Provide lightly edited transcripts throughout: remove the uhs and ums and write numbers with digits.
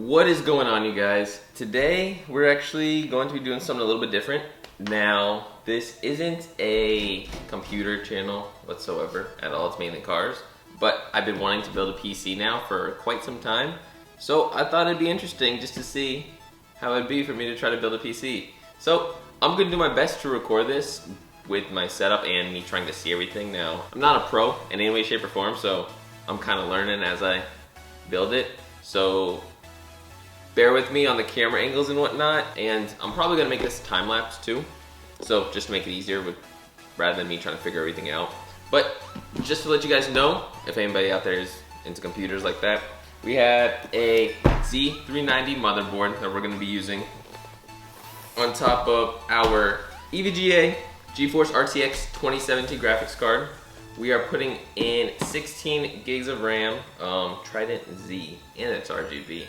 What is going on, you guys? Today we're actually going to be doing something a little bit different. Now, this isn't a computer channel whatsoever at all, it's mainly cars. But I've been wanting to build a PC now for quite some time. So I thought it'd be interesting just to see how it'd be for me to try to build a PC. So I'm gonna do my best to record this with my setup and me trying to see everything. Now, I'm not a pro in any way, shape, or form, so I'm kind of learning as I build it. So bear with me on the camera angles and whatnot, and I'm probably gonna make this time lapse too. So just to make it easier rather than me trying to figure everything out. But just to let you guys know, if anybody out there is into computers like that, we have a Z390 motherboard that we're gonna be using on top of our EVGA GeForce RTX 2070 graphics card. We are putting in 16 gigs of RAM, Trident Z, and it's RGB.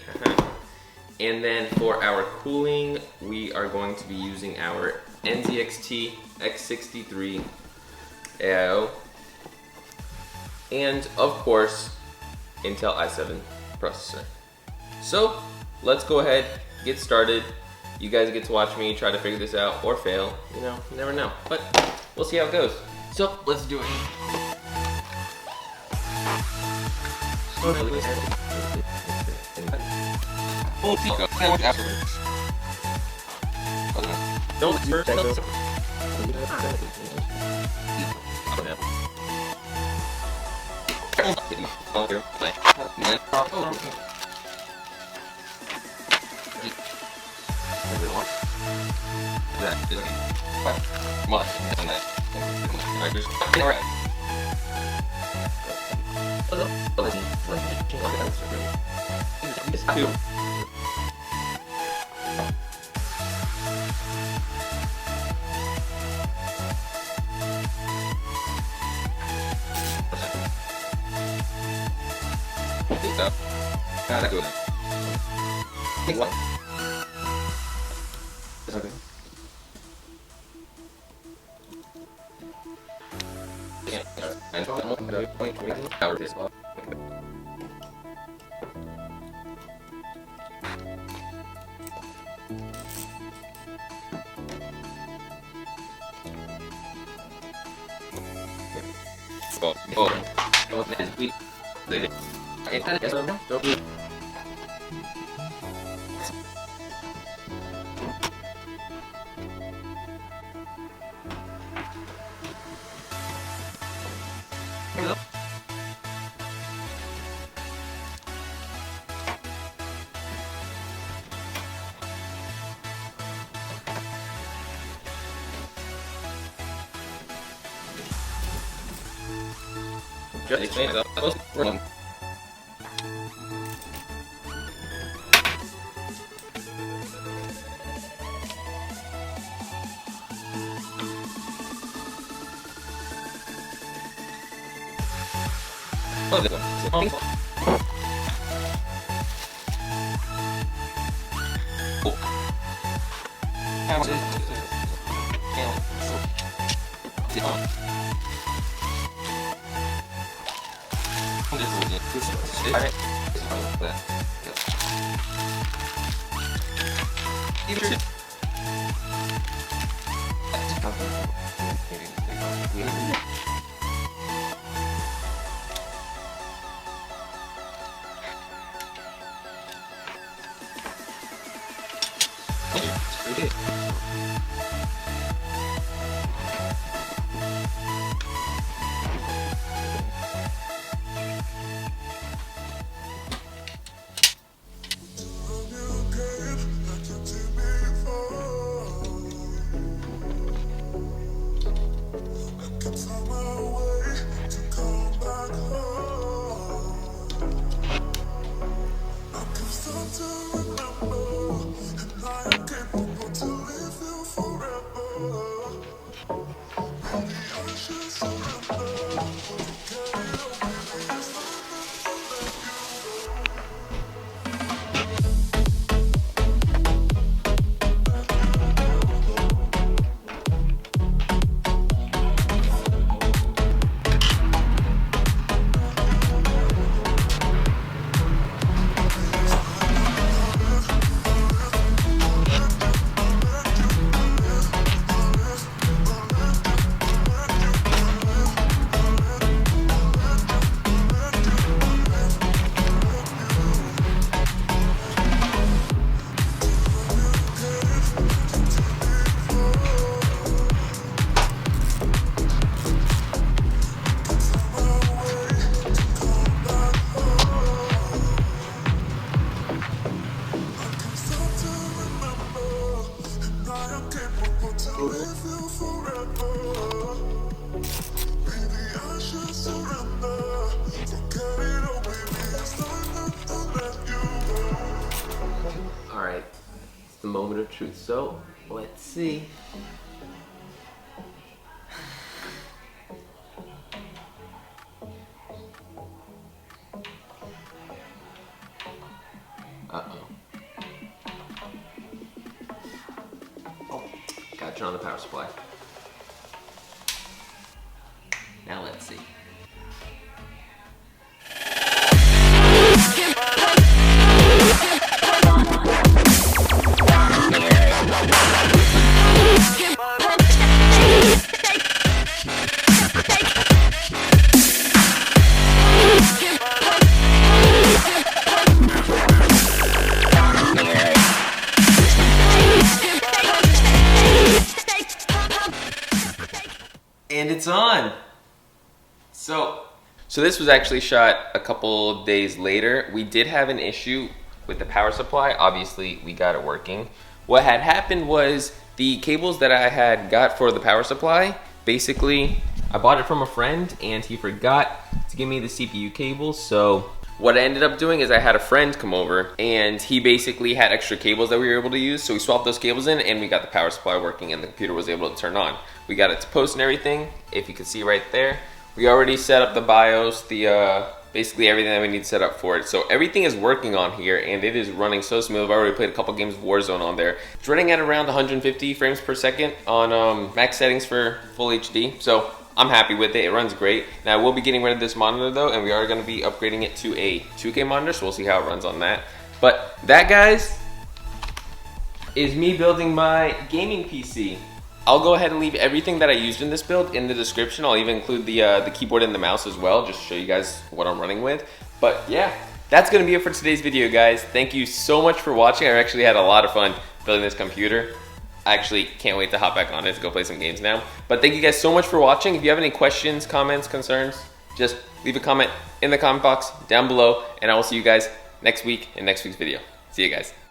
And then for our cooling, we are going to be using our NZXT X63 AIO. And of course, Intel i7 processor. So let's go ahead, get started. You guys get to watch me try to figure this out or fail. You know, you never know. But we'll see how it goes. So let's do it. All right, it's the moment of truth. So let's see. Uh-oh. Oh, gotta turn on the power supply. Now let's see. And it's on. So this was actually shot a couple days later. We did have an issue with the power supply. Obviously, we got it working. What had happened was the cables that I had got for the power supply, basically, I bought it from a friend and he forgot to give me the CPU cable. So what I ended up doing is I had a friend come over and he basically had extra cables that we were able to use. So we swapped those cables in and we got the power supply working and the computer was able to turn on. We got it to post and everything, if you can see right there. We already set up the BIOS, basically everything that we need set up for it. So everything is working on here and it is running so smooth. I've already played a couple games of Warzone on there. It's running at around 150 frames per second on max settings for full HD. So I'm happy with it. It runs great. Now I will be getting rid of this monitor though, and we are going to be upgrading it to a 2K monitor, so we'll see how it runs on that. But that, guys, is me building my gaming PC. I'll go ahead and leave everything that I used in this build in the description. I'll even include the keyboard and the mouse as well, just to show you guys what I'm running with. But yeah, that's gonna be it for today's video, guys. Thank you so much for watching. I actually had a lot of fun building this computer. I actually can't wait to hop back on it to go play some games now. But thank you guys so much for watching. If you have any questions, comments, concerns, just leave a comment in the comment box down below, and I will see you guys next week in next week's video. See you guys.